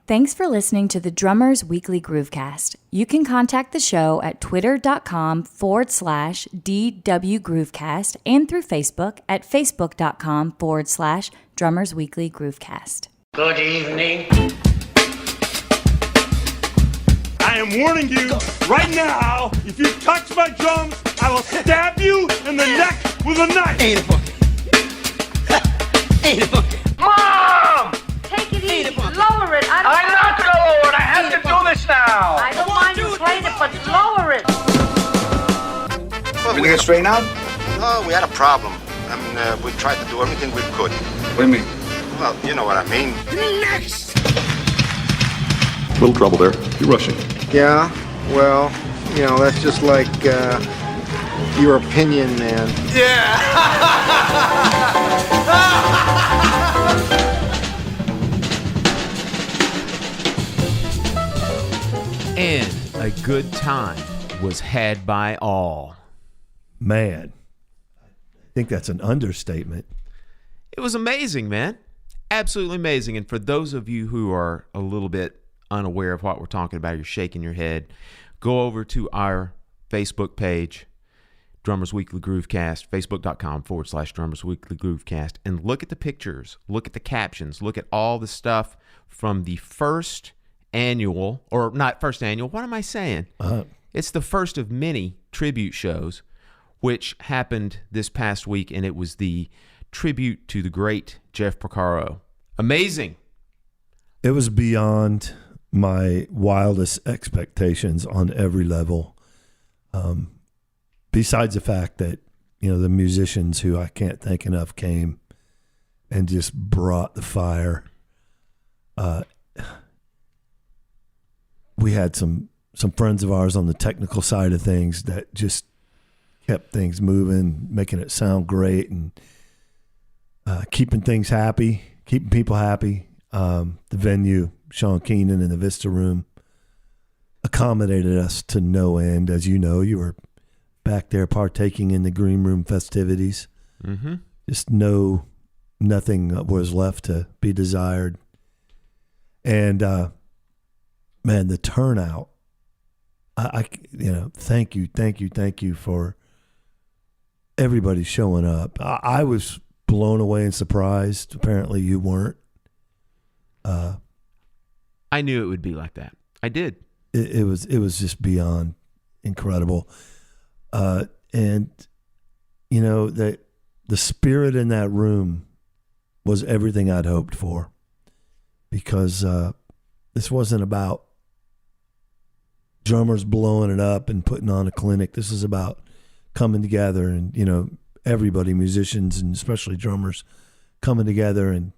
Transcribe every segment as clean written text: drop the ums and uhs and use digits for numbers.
Thanks for listening to the Drummers Weekly Groovecast. You can contact the show at twitter.com/DW Groovecast and through Facebook at facebook.com/Drummers Weekly Groovecast. Good evening. I am warning you right now, if you touch my drums, I will stab you in the neck with a knife. Ain't it funky? Ain't it funky? Mom! Take it easy. Lower it. I'm not gonna lower it. I have to do this now. I don't mind you playing it, but lower it. Well, Everything get straightened out? No, we had a problem. I mean, we tried to do everything we could. What do you mean? Well, you know what I mean. Next. Little trouble there. You're rushing. Yeah, well, you know, that's just like your opinion, man. Yeah! And a good time was had by all. Man, I think that's an understatement. It was amazing, man. Absolutely amazing. And for those of you who are a little bit unaware of what we're talking about, you're shaking your head, go over to our Facebook page, Drummers Weekly Groovecast, facebook.com/Drummers Weekly Groovecast, and look at the pictures, look at the captions, look at all the stuff from the first annual, or not first annual, what am I saying? It's the first of many tribute shows, which happened this past week, and it was the tribute to the great Jeff Porcaro. Amazing. It was beyond my wildest expectations on every level. Besides the fact that, you know, the musicians who I can't thank enough came and just brought the fire. We had some friends of ours on the technical side of things that just kept things moving, making it sound great, and keeping things happy, keeping people happy. The venue, Sean Keenan in the Vista Room, accommodated us to no end. As you know, you were back there partaking in the green room festivities. Mm-hmm. Just nothing was left to be desired. And man, the turnout. I thank you for everybody showing up. I was blown away and surprised. Apparently, you weren't. I knew it would be like that. I did. It was just beyond incredible. And you know, the spirit in that room was everything I'd hoped for, because this wasn't about drummers blowing it up and putting on a clinic. This is about coming together and, you know, everybody, musicians and especially drummers, coming together and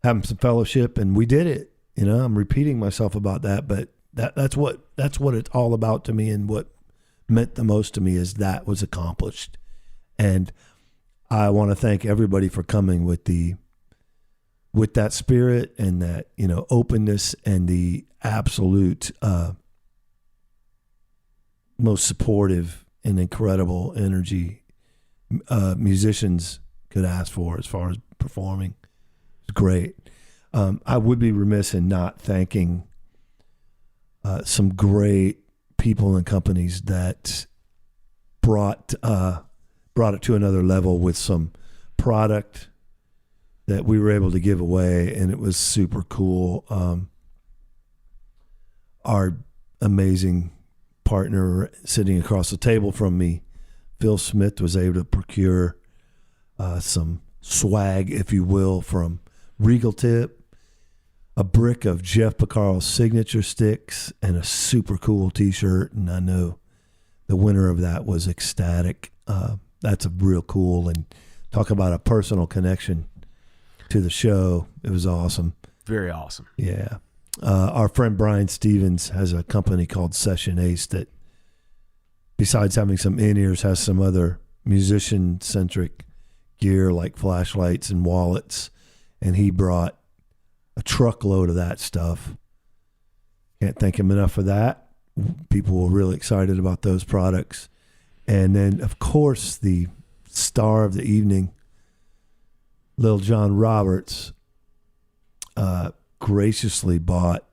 having some fellowship. And we did it. You know, I'm repeating myself about that, but that's what it's all about to me, and what meant the most to me is that was accomplished. And I want to thank everybody for coming with that spirit and that, you know, openness and the absolute most supportive and incredible energy musicians could ask for as far as performing. It's great. I would be remiss in not thanking some great people and companies that brought it to another level with some product that we were able to give away, and it was super cool. Our amazing partner sitting across the table from me, Phil Smith, was able to procure some swag, if you will, from Regal Tip, a brick of Jeff Porcaro's signature sticks, and a super cool t-shirt. And I know the winner of that was ecstatic. That's a real cool, and talk about a personal connection to the show. It was awesome. Very awesome. Yeah. Our friend Brian Stevens has a company called Session Ace that, besides having some in-ears, has some other musician-centric gear like flashlights and wallets, and he brought a truckload of that stuff. Can't thank him enough for that. People were really excited about those products. And then, of course, the star of the evening, Lil John Roberts, graciously brought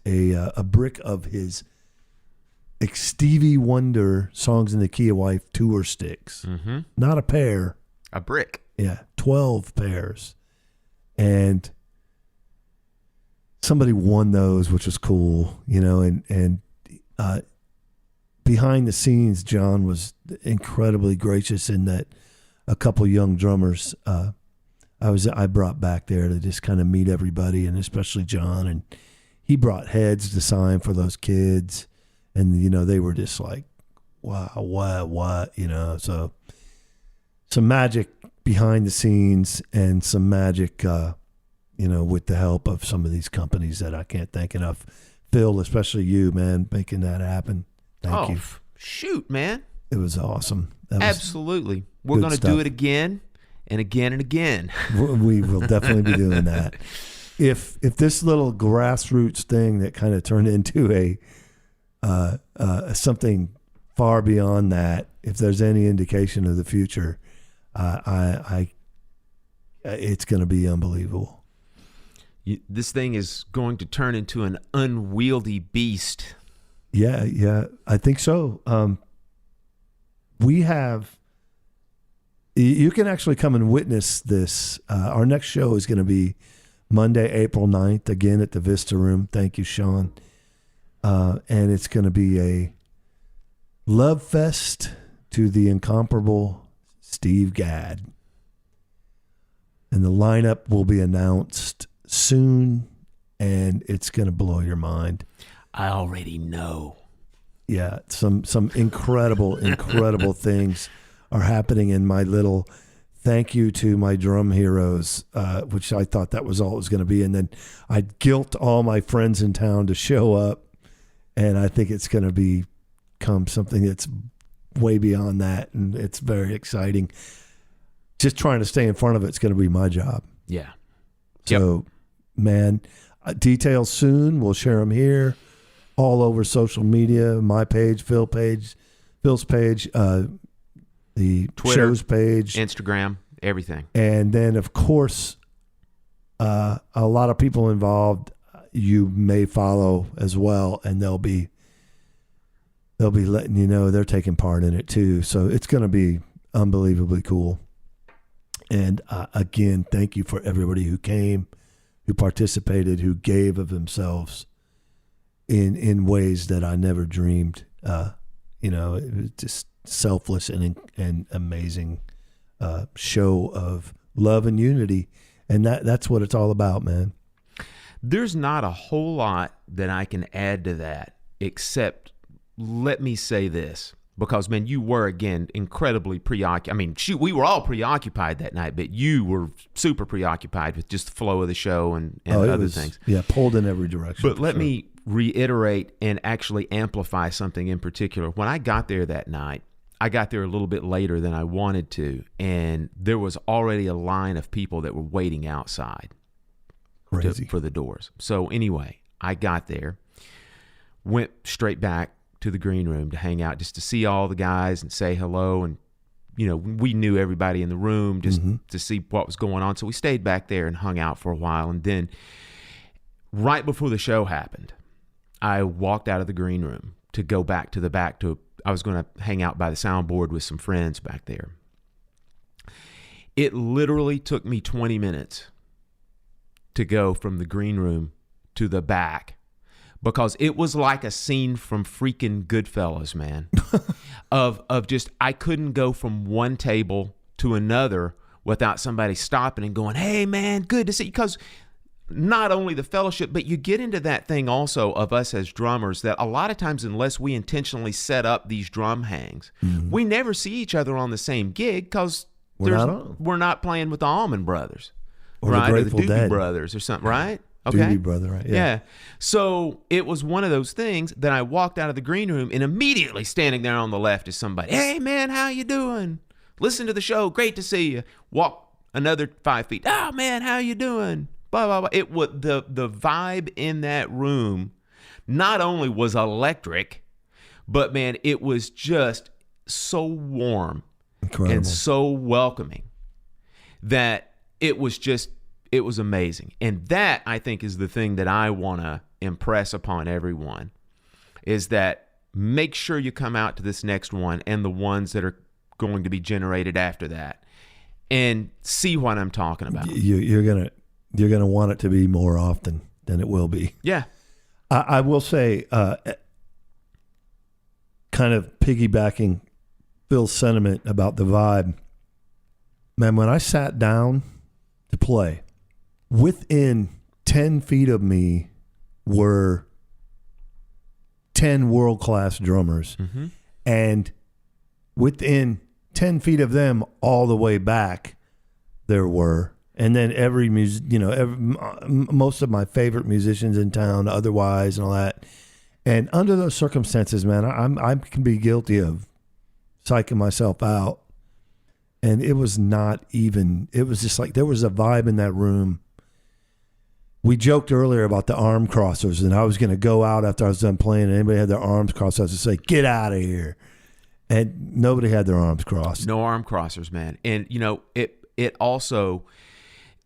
a brick of his Stevie Wonder Songs in the Key of Life tour sticks. Mm-hmm. Not a pair. A brick. Yeah, 12 pairs. And somebody won those, which was cool, and behind the scenes, John was incredibly gracious in that a couple young drummers I brought back there to just kind of meet everybody, and especially John, and he brought heads to sign for those kids, and they were just like, wow, what, so some magic behind the scenes and some magic with the help of some of these companies that I can't thank enough. Phil, especially you, man, making that happen. Thank you. Shoot, man. It was awesome. Absolutely. We're going to do it again and again and again. We will definitely be doing that. If this little grassroots thing that kind of turned into something far beyond that, if there's any indication of the future, it's going to be unbelievable. This thing is going to turn into an unwieldy beast. Yeah, I think so. We have. You can actually come and witness this. Our next show is going to be Monday, April 9th, again at the Vista Room. Thank you, Sean. And it's going to be a love fest to the incomparable Steve Gadd. And the lineup will be announced soon, and it's going to blow your mind. I already know. Yeah, some incredible things are happening in my little thank you to my drum heroes, which I thought that was all it was going to be. And then I guilt all my friends in town to show up, and I think it's going to become something that's way beyond that, and it's very exciting. Just trying to stay in front of it's going to be my job. Yeah. So, man, details soon. We'll share them here, all over social media, my page, Phil's page, the Twitter, show's page, Instagram, everything. And then, of course, a lot of people involved you may follow as well, and they'll be letting you know they're taking part in it too. So it's going to be unbelievably cool. And again, thank you for everybody who came, who participated, who gave of themselves in ways that I never dreamed. It was just selfless and amazing show of love and unity, and that's what it's all about, man. There's not a whole lot that I can add to that, except let me say this, because, man, you were, again, incredibly preoccupied. I mean, shoot, we were all preoccupied that night, but you were super preoccupied with just the flow of the show and other things. Yeah, pulled in every direction. But let me reiterate and actually amplify something in particular. When I got there that night, I got there a little bit later than I wanted to, and there was already a line of people that were waiting outside for the doors. So anyway, I got there, went straight back to the green room to hang out, just to see all the guys and say hello. And, we knew everybody in the room just to see what was going on. So we stayed back there and hung out for a while. And then right before the show happened, I walked out of the green room to go back to the back I was going to hang out by the soundboard with some friends back there. It literally took me 20 minutes to go from the green room to the back, because it was like a scene from freaking Goodfellas, man. of just, I couldn't go from one table to another without somebody stopping and going, hey, man, good to see you. Because not only the fellowship, but you get into that thing also of us as drummers that a lot of times, unless we intentionally set up these drum hangs, we never see each other on the same gig, because we're not playing with the Allman Brothers, or right? the Or the Grateful Doobie Dead. Brothers or something, right? Okay. Doobie Brother, right? Yeah. So it was one of those things that I walked out of the green room, and immediately standing there on the left is somebody. Hey, man, how you doing? Listen to the show. Great to see you. Walk another 5 feet. Oh, man, how you doing? Blah, blah, blah. It was the vibe in that room not only was electric, but, man, it was just so warm. Incredible. And so welcoming that it was just, It was amazing. And that, I think, is the thing that I want to impress upon everyone, is that make sure you come out to this next one and the ones that are going to be generated after that and see what I'm talking about. You're gonna want it to be more often than it will be. Yeah. I will say, kind of piggybacking Phil's sentiment about the vibe, man, when I sat down to play, within 10 feet of me were 10 world-class drummers. Mm-hmm. And within 10 feet of them all the way back, there were. And then most of my favorite musicians in town otherwise and all that. And under those circumstances, man, I can be guilty of psyching myself out. And it was just like there was a vibe in that room. We joked earlier about the arm crossers, and I was going to go out after I was done playing, and anybody had their arms crossed, I was just like, get out of here. And nobody had their arms crossed. No arm crossers, man. And, it also,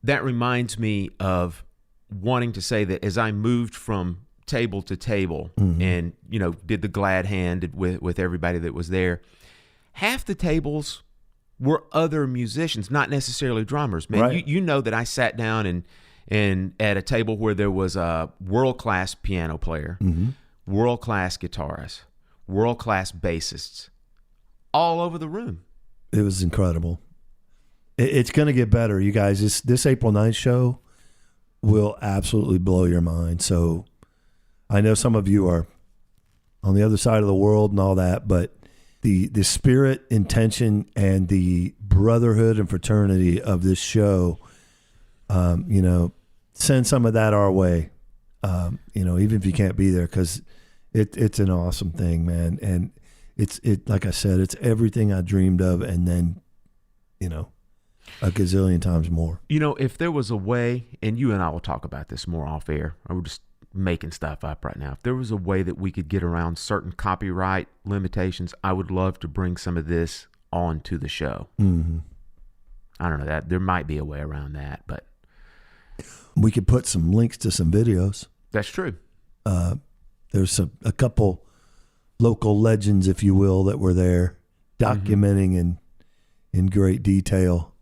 that reminds me of wanting to say that as I moved from table to table and, did the glad hand with everybody that was there, half the tables were other musicians, not necessarily drummers, man. Right. You know that I sat down and at a table where there was a world-class piano player, world-class guitarist, world-class bassists, all over the room. It was incredible. It's going to get better, you guys. This April 9th show will absolutely blow your mind. So I know some of you are on the other side of the world and all that, but the spirit, intention, and the brotherhood and fraternity of this show, send some of that our way, even if you can't be there, because it's an awesome thing, man. And it's like I said, it's everything I dreamed of, and then, a gazillion times more. If there was a way, and you and I will talk about this more off air, we're just making stuff up right now. If there was a way that we could get around certain copyright limitations, I would love to bring some of this onto the show. Mm-hmm. I don't know, that there might be a way around that, but we could put some links to some videos. That's true. There's a couple local legends, if you will, that were there documenting in great detail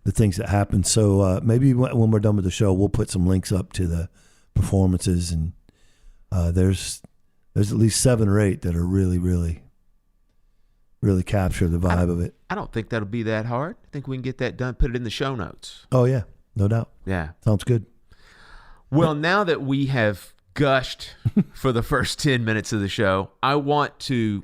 the things that happened. So maybe when we're done with the show, we'll put some links up to the performances, and there's at least 7 or 8 that are really, really, really capture the vibe of it. I don't think that'll be that hard. I think we can get that done, put it in the show notes. Oh, yeah. No doubt. Yeah. Sounds good. Well, now that we have gushed for the first 10 minutes of the show, I want to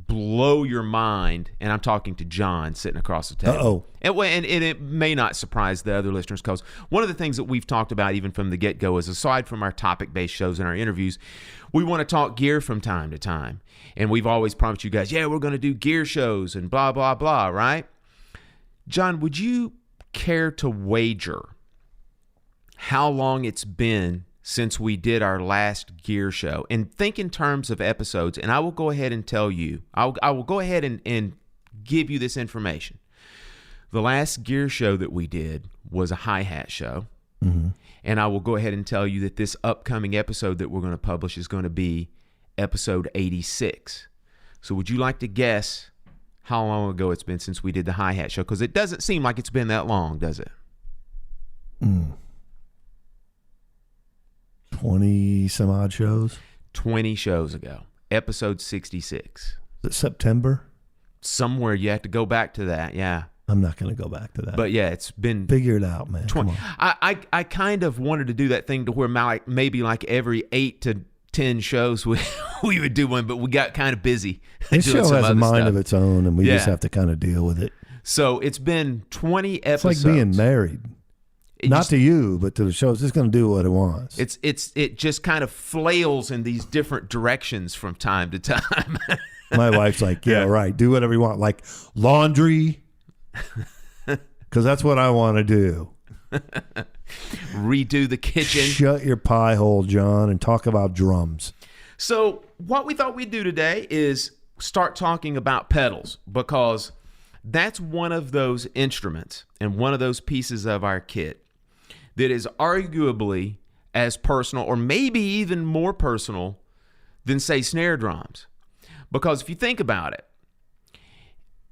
blow your mind, and I'm talking to John sitting across the table. And it may not surprise the other listeners, because one of the things that we've talked about even from the get-go is, aside from our topic-based shows and our interviews, we want to talk gear from time to time. And we've always promised you guys, we're going to do gear shows and blah, blah, blah, right? John, would you care to wager how long it's been since we did our last gear show? And think in terms of episodes, and I will go ahead and tell you, I will go ahead and give you this information. The last gear show that we did was a hi-hat show. Mm-hmm. And I will go ahead and tell you that this upcoming episode that we're going to publish is going to be episode 86. So would you like to guess how long ago it's been since we did the hi-hat show? Because it doesn't seem like it's been that long, does it? 20 some odd shows. 20 shows ago. Episode 66. Is it September? Somewhere you have to go back to that, yeah. I'm not going to go back to that. But yeah, it's been... Figure it out, man. 20. Come on. I kind of wanted to do that thing to where maybe like every 8 to 10 shows we would do one, but we got kind of busy. This show has a mind of its own, and we just Yeah. have to kind of deal with it. So it's been 20 It's episodes. like being married. Not to you, but to the show. It's just going to do what it wants. It just kind of flails in these different directions from time to time. My wife's like, yeah, right. Do whatever you want. Like laundry, because that's what I want to do. Redo the kitchen. Shut your pie hole, John, and talk about drums. So what we thought we'd do today is start talking about pedals, because that's one of those instruments and one of those pieces of our kit that is arguably as personal or maybe even more personal than, say, snare drums. Because if you think about it,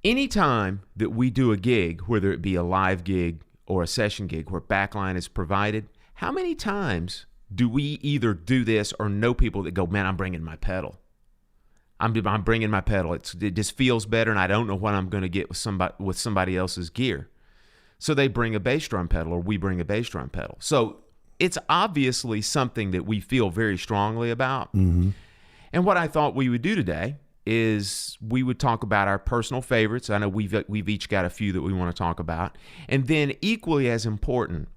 anytime that we do a gig, whether it be a live gig or a session gig where backline is provided, how many times do we either do this or know people that go, man, I'm bringing my pedal. I'm bringing my pedal. It just feels better, and I don't know what I'm going to get with somebody else's gear. So they bring a bass drum pedal, or we bring a bass drum pedal. So it's obviously something that we feel very strongly about. Mm-hmm. And what I thought we would do today is we would talk about our personal favorites. I know we've each got a few that we want to talk about. And then equally as important,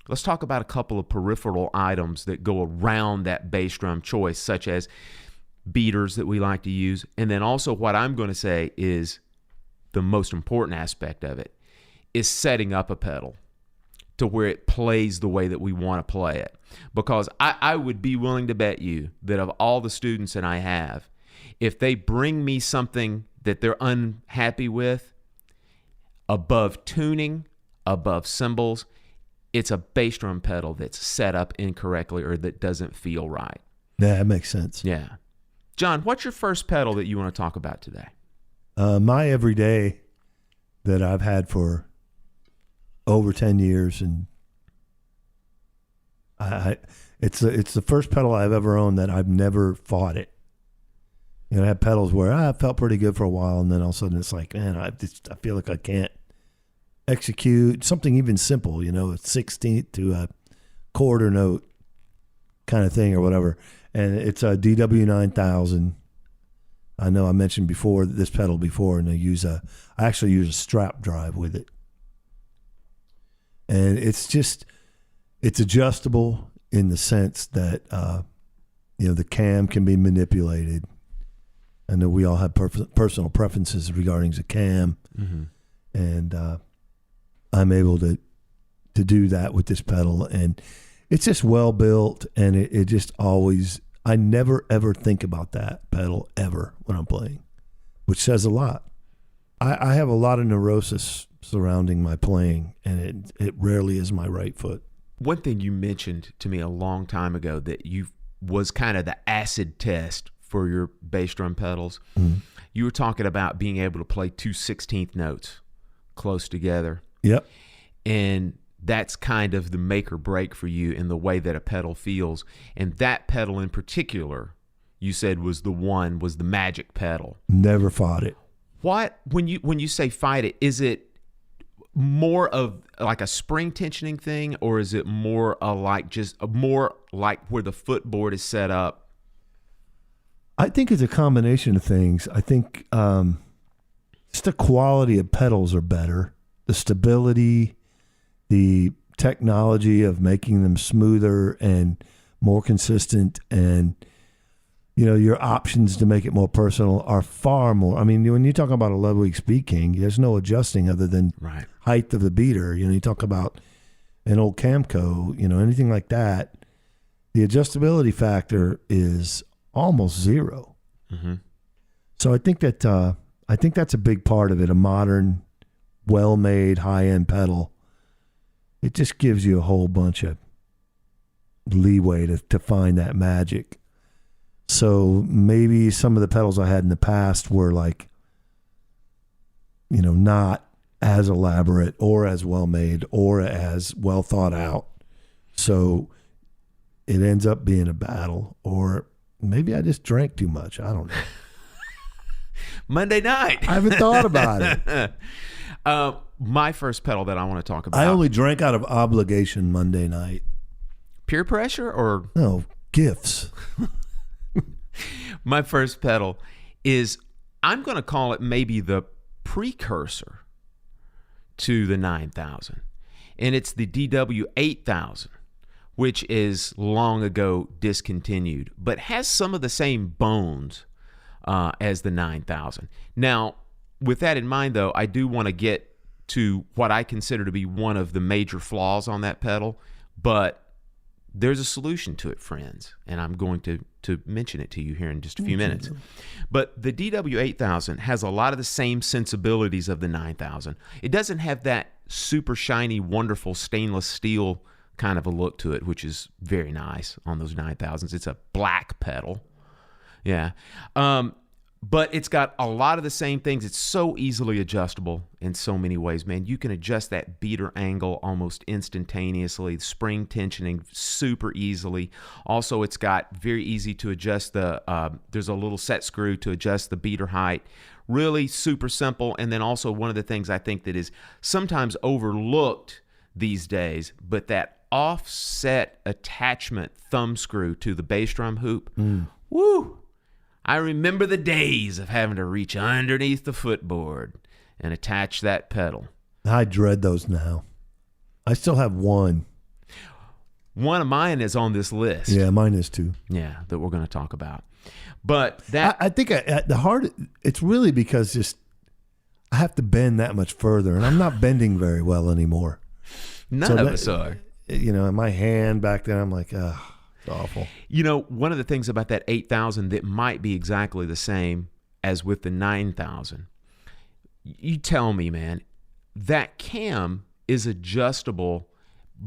let's talk about a couple of peripheral items that go around that bass drum choice, such as beaters that we like to use. And then also what I'm going to say is the most important aspect of it is setting up a pedal to where it plays the way that we want to play it. Because I would be willing to bet you that of all the students that I have, if they bring me something that they're unhappy with, above tuning, above cymbals, it's a bass drum pedal that's set up incorrectly or that doesn't feel right. Yeah, that makes sense. Yeah. John, what's your first pedal that you want to talk about today? My everyday that I've had for over 10 years, and it's the first pedal I've ever owned that I've never fought it. You know, I had pedals where I felt pretty good for a while, and then all of a sudden it's like, man, I feel like I can't execute something even simple, you know, a 16th to a quarter note kind of thing or whatever. And it's a DW9000. I know I mentioned before this pedal before, and I actually use a strap drive with it. And it's adjustable in the sense that, you know, the cam can be manipulated. I know we all have personal preferences regarding the cam. Mm-hmm. And I'm able to do that with this pedal. And it's just well built, and it just always, I never ever think about that pedal ever when I'm playing, which says a lot. I have a lot of neurosis surrounding my playing, and it rarely is my right foot. One thing you mentioned to me a long time ago that was kind of the acid test for your bass drum pedals. Mm-hmm. You were talking about being able to play 2 16th notes close together. Yep. And that's kind of the make or break for you in the way that a pedal feels. And that pedal in particular, you said was the magic pedal. Never fought it. What, when you say fight it, is it more of like a spring tensioning thing, or is it more more like where the footboard is set up? I think it's a combination of things. I think just the quality of pedals are better. The stability, the technology of making them smoother and more consistent, and you know, your options to make it more personal are far more. I mean, when you talk about a Ludwig Speed King, there's no adjusting other than height of the beater. You know, you talk about an old Camco, you know, anything like that, the adjustability factor is almost zero. Mm-hmm. So I think that's a big part of it. A modern, well-made, high-end pedal, it just gives you a whole bunch of leeway to find that magic. So maybe some of the pedals I had in the past were like, you know, not as elaborate or as well made or as well thought out. So it ends up being a battle, or maybe I just drank too much. I don't know. Monday night. I haven't thought about it. My first pedal that I want to talk about. I only drank out of obligation Monday night. Peer pressure or? No, gifts. My first pedal is, I'm going to call it maybe the precursor to the 9000. And it's the DW8000, which is long ago discontinued, but has some of the same bones as the 9000. Now, with that in mind, though, I do want to get to what I consider to be one of the major flaws on that pedal, but there's a solution to it, friends, and I'm going to mention it to you here in just a few minutes. But the DW8000 has a lot of the same sensibilities of the 9000. It doesn't have that super shiny, wonderful stainless steel kind of a look to it, which is very nice on those 9000s. It's a black pedal. Yeah. But it's got a lot of the same things. It's so easily adjustable in so many ways, man. You can adjust that beater angle almost instantaneously, spring tensioning super easily. Also, it's got very easy to adjust there's a little set screw to adjust the beater height. Really super simple. And then also one of the things I think that is sometimes overlooked these days, but that offset attachment thumb screw to the bass drum hoop. Woo! I remember the days of having to reach underneath the footboard and attach that pedal. I dread those now. I still have one. One of mine is on this list. Yeah, mine is too. Yeah, that we're going to talk about. But that I think at the heart, it's really because just I have to bend that much further, and I'm not bending very well anymore. None of us are. You know, in my hand back then, I'm like, ugh. It's awful. You know, one of the things about that 8000 that might be exactly the same as with the 9000, you tell me, man, that cam is adjustable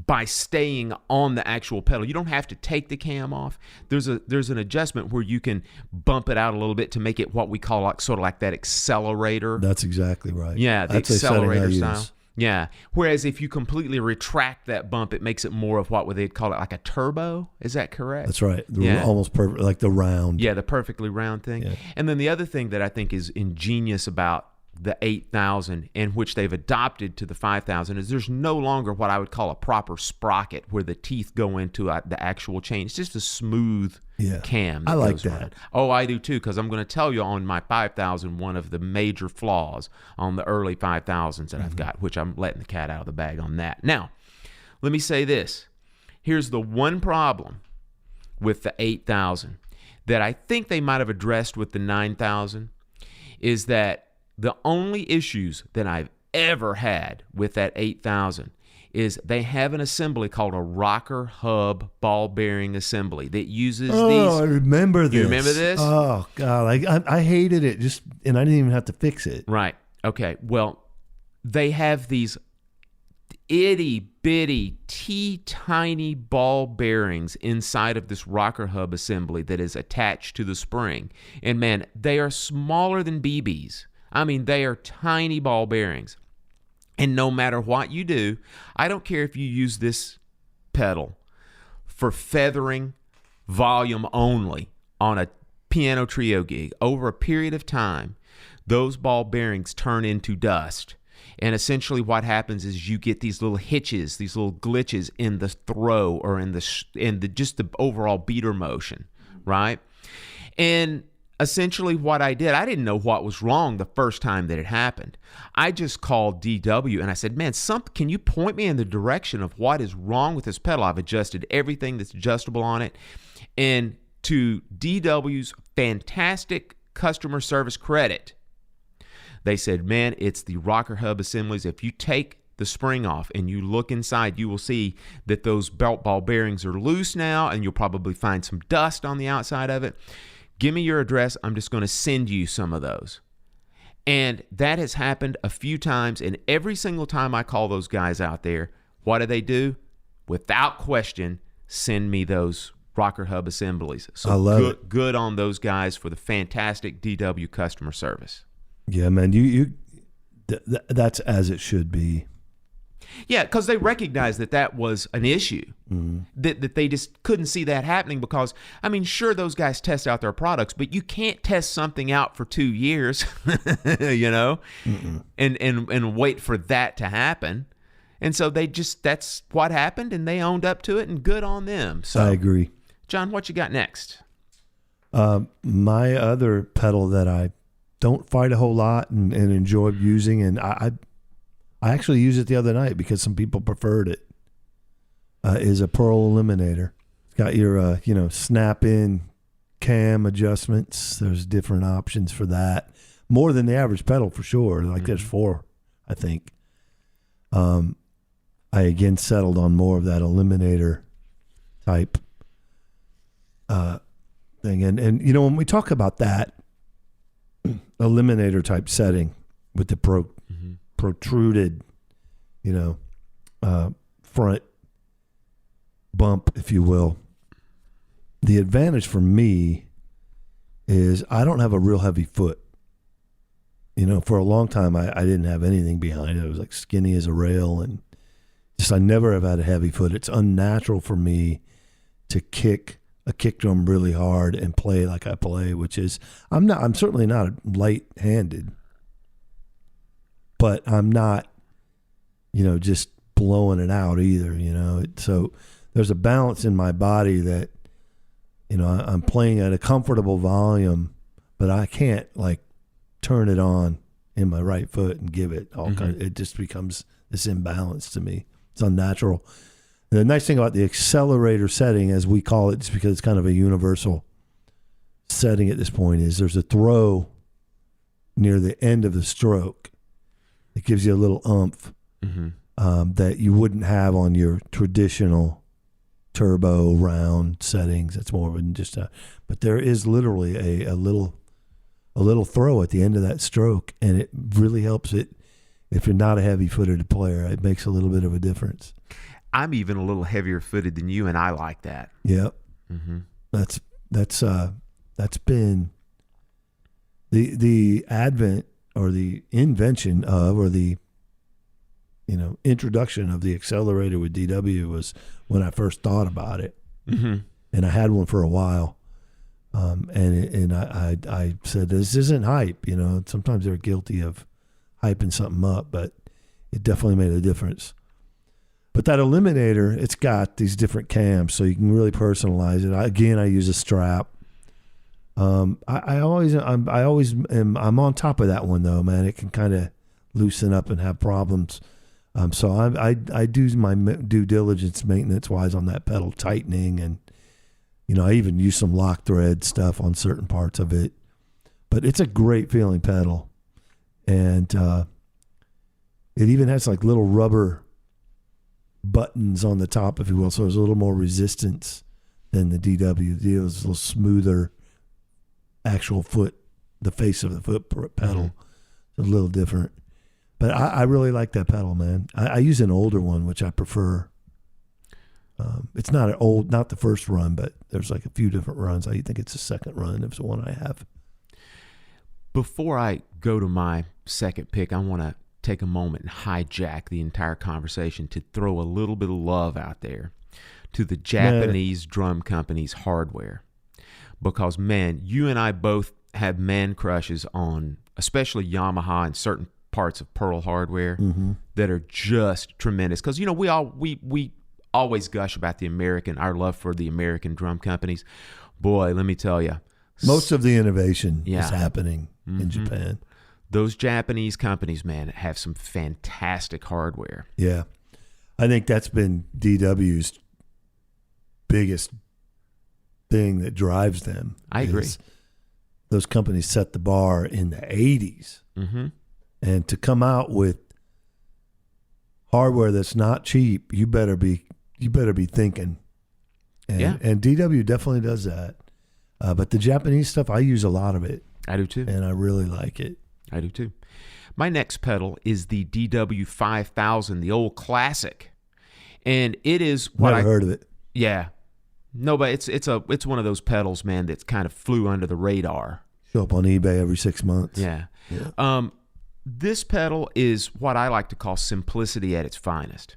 by staying on the actual pedal. You don't have to take the cam off. There's an adjustment where you can bump it out a little bit to make it what we call like sort of like that accelerator. That's exactly right. Yeah, the That's accelerator style. Yeah. Whereas if you completely retract that bump, it makes it more of what they'd call it like a turbo. Is that correct? That's right. Yeah. Almost perfect, like the round. Yeah, the perfectly round thing. Yeah. And then the other thing that I think is ingenious about the 8000 and which they've adopted to the 5000 is there's no longer what I would call a proper sprocket where the teeth go into the actual chain. It's just a smooth cam. I like goes that. around. Oh, I do too, because I'm going to tell you on my 5000 one of the major flaws on the early 5000s that I've got, which I'm letting the cat out of the bag on that. Now, let me say this. Here's the one problem with the 8000 that I think they might have addressed with the 9000 is that the only issues that I've ever had with that 8000 is they have an assembly called a rocker hub ball bearing assembly that uses these. Oh, I remember this. You remember this? Oh, God. I hated it and I didn't even have to fix it. Right. Okay. Well, they have these itty bitty tiny ball bearings inside of this rocker hub assembly that is attached to the spring. And man, they are smaller than BBs. I mean, they are tiny ball bearings. And no matter what you do, I don't care if you use this pedal for feathering volume only on a piano trio gig, over a period of time, those ball bearings turn into dust. And essentially what happens is you get these little hitches, these little glitches in the throw or in the just the overall beater motion, right? And essentially what I did, I didn't know what was wrong the first time that it happened. I just called DW and I said, man, can you point me in the direction of what is wrong with this pedal? I've adjusted everything that's adjustable on it. And to DW's fantastic customer service credit, they said, man, it's the rocker hub assemblies. If you take the spring off and you look inside, you will see that those belt ball bearings are loose now, and you'll probably find some dust on the outside of it. Give me your address. I'm just going to send you some of those. And that has happened a few times, and every single time I call those guys out there, what do? Without question, send me those rocker hub assemblies. So I love it. Good on those guys for the fantastic DW customer service. Yeah, man, that's as it should be. Yeah, because they recognized that was an issue, that they just couldn't see that happening because, I mean, sure, those guys test out their products, but you can't test something out for 2 years, you know, and wait for that to happen. And so that's what happened, and they owned up to it, and good on them. So, I agree. John, what you got next? My other pedal that I don't fight a whole lot and enjoy using, and I actually used it the other night because some people preferred it, is a Pearl Eliminator. It's got your, snap-in cam adjustments. There's different options for that. More than the average pedal for sure. Like there's 4, I think. I again settled on more of that Eliminator type thing. And when we talk about that Eliminator type setting with the protruded, front bump, if you will. The advantage for me is I don't have a real heavy foot. You know, for a long time, I didn't have anything behind it. I was like skinny as a rail, and just I never have had a heavy foot. It's unnatural for me to kick a kick drum really hard and play like I play, which is I'm certainly not light-handed, but I'm not, you know, just blowing it out either, you know. So there's a balance in my body that, you know, I'm playing at a comfortable volume, but I can't like turn it on in my right foot and give it all kind of, it just becomes this imbalance to me. It's unnatural. And the nice thing about the accelerator setting, as we call it, just because it's kind of a universal setting at this point, is there's a throw near the end of the stroke. It gives you a little oomph that you wouldn't have on your traditional turbo round settings. It's more than just a, but there is literally a little throw at the end of that stroke, and it really helps it. If you're not a heavy-footed player, it makes a little bit of a difference. I'm even a little heavier footed than you, and I like that. Yep. That's been the advent or the invention of, or the, you know, introduction of the accelerator with DW was when I first thought about it, and I had one for a while, and I said, this isn't hype, you know. Sometimes they're guilty of hyping something up, but it definitely made a difference. But that eliminator, it's got these different cams, so you can really personalize it. I use a strap. I'm on top of that one though, man. It can kind of loosen up and have problems. So I do my due diligence maintenance wise on that pedal, tightening, and, you know, I even use some lock thread stuff on certain parts of it. But it's a great feeling pedal, and it even has like little rubber buttons on the top, if you will, so there's a little more resistance than the DW. The DW is a little smoother actual foot, the face of the foot pedal. It's a little different. But I really like that pedal, man. I use an older one, which I prefer. It's not not the first run, but there's like a few different runs. I think it's the second run. It's the one I have. Before I go to my second pick, I want to take a moment and hijack the entire conversation to throw a little bit of love out there to the Japanese drum company's hardware. Because, man, you and I both have man crushes on especially Yamaha and certain parts of Pearl hardware that are just tremendous. Because, you know, we always gush about our love for the American drum companies. Boy, let me tell you. Most of the innovation is happening in Japan. Those Japanese companies, man, have some fantastic hardware. Yeah. I think that's been DW's biggest thing that drives them. I agree. Those companies set the bar in the 80s. And to come out with hardware that's not cheap, you better be thinking. And DW definitely does that. But the Japanese stuff, I use a lot of it. I do too. And I really like it. I do too. My next pedal is the DW 5000, the old classic, and it is what Never heard of it. Yeah, no, but it's one of those pedals, man, that's kind of flew under the radar. Show up on eBay every 6 months. Yeah. This pedal is what I like to call simplicity at its finest.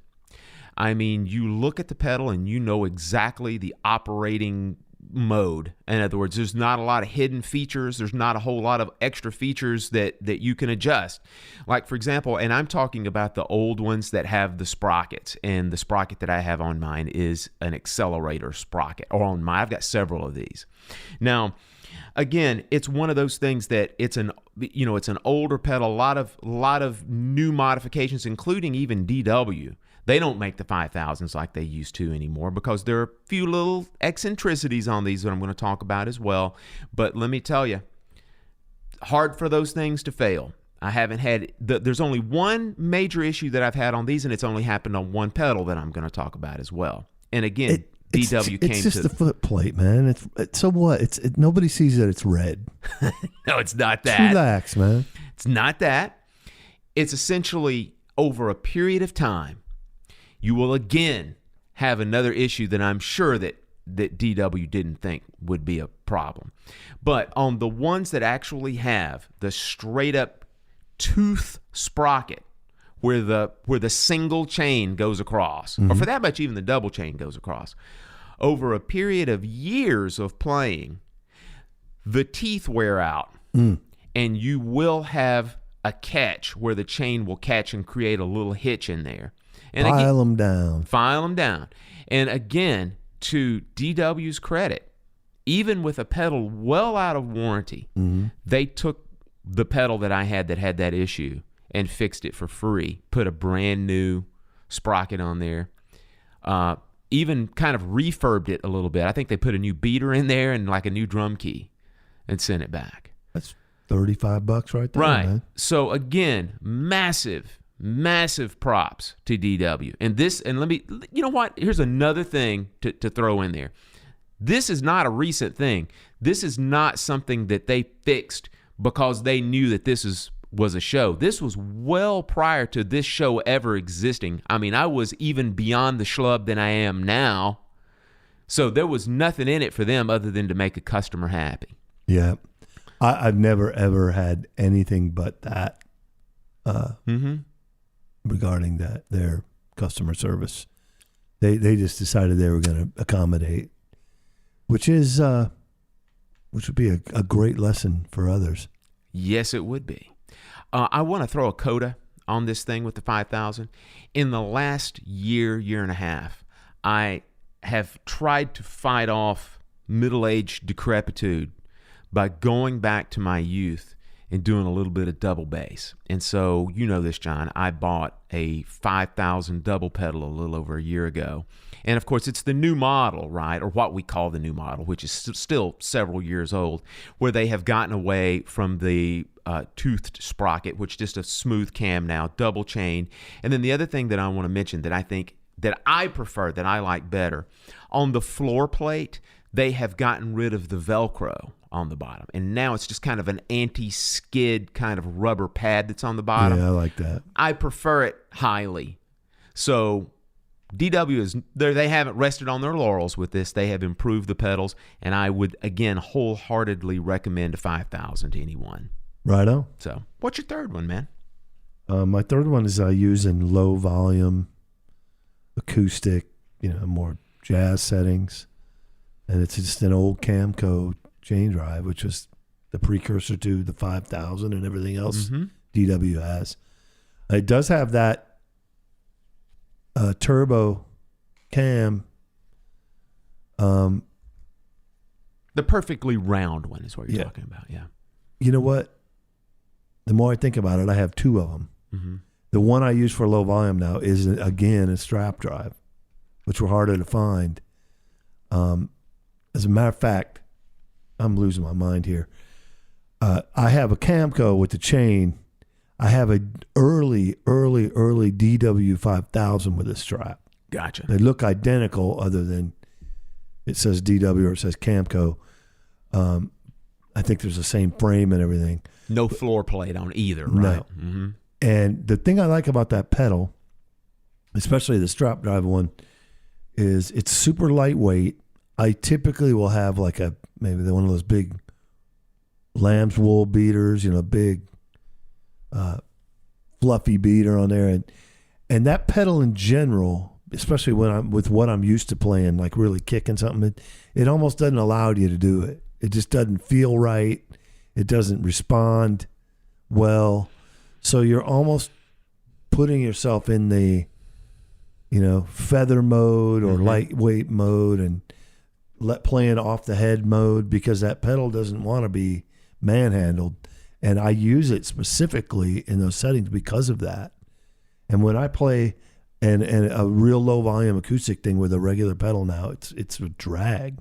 I mean, you look at the pedal and you know exactly the operating mode. In other words, there's not a lot of hidden features. There's not a whole lot of extra features that you can adjust. Like, for example, and I'm talking about the old ones that have the sprockets, and the sprocket that I have on mine is an accelerator sprocket, or on mine, I've got several of these. Now, again, it's one of those things that it's an older pedal, a lot of new modifications, including even DW. They don't make the 5000s like they used to anymore because there are a few little eccentricities on these that I'm going to talk about as well. But let me tell you, hard for those things to fail. I haven't had, there's only one major issue that I've had on these, and it's only happened on one pedal that I'm going to talk about as well. And again, DW came to... It's just the foot plate, man. So what? Nobody sees that it's red. No, it's not that. Relax, man. It's not that. It's essentially over a period of time, you will again have another issue that I'm sure that DW didn't think would be a problem. But on the ones that actually have the straight up tooth sprocket where the single chain goes across, or for that much even the double chain goes across, over a period of years of playing, the teeth wear out and you will have a catch where the chain will catch and create a little hitch in there. And File them down. File them down. And again, to DW's credit, even with a pedal well out of warranty, they took the pedal that I had that issue and fixed it for free, put a brand new sprocket on there, even kind of refurbed it a little bit. I think they put a new beater in there and like a new drum key and sent it back. That's $35 right there, right. man. So again, massive props to DW. And let me, you know what? Here's another thing to throw in there. This is not a recent thing. This is not something that they fixed because they knew that this was a show. This was well prior to this show ever existing. I mean, I was even beyond the schlub than I am now. So there was nothing in it for them other than to make a customer happy. Yeah. I've never, ever had anything but that regarding their customer service. They just decided they were going to accommodate, which would be a great lesson for others. Yes, it would be. I want to throw a coda on this thing with the 5000. In the last year and a half, I have tried to fight off middle-aged decrepitude by going back to my youth and doing a little bit of double bass. And so, you know this, John, I bought a 5000 double pedal a little over a year ago. And of course, it's the new model, right? Or what we call the new model, which is still several years old, where they have gotten away from the toothed sprocket, which is just a smooth cam now, double chain. And then the other thing that I want to mention that I think that I prefer, that I like better, on the floor plate, they have gotten rid of the Velcro on the bottom. And now it's just kind of an anti-skid kind of rubber pad that's on the bottom. Yeah, I like that. I prefer it highly. So DW they haven't rested on their laurels with this. They have improved the pedals, and I would, again, wholeheartedly recommend a 5000 to anyone. Right on. So what's your third one, man? My third one is I use in low volume, acoustic, more jazz settings. And it's just an old Camco chain drive, which is the precursor to the 5000 and everything else DW has. It does have that turbo cam. The perfectly round one is what you're talking about, yeah. You know what? The more I think about it, I have two of them. The one I use for low volume now is, again, a strap drive, which were harder to find. As a matter of fact, I'm losing my mind here. I have a Camco with the chain. I have a early DW 5000 with a strap. Gotcha. They look identical other than it says DW or it says Camco. I think there's the same frame and everything. No floor plate on either, right? No. And the thing I like about that pedal, especially the strap drive one, is it's super lightweight. I typically will have like maybe one of those big lamb's wool beaters, big fluffy beater on there, and that pedal in general, especially when I'm with what I'm used to playing, like really kicking something, it almost doesn't allow you to do it. It just doesn't feel right. It doesn't respond well. So you're almost putting yourself in the, feather mode or lightweight mode and playing off the head mode because that pedal doesn't want to be manhandled. And I use it specifically in those settings because of that. And when I play and a real low volume acoustic thing with a regular pedal now, it's a drag.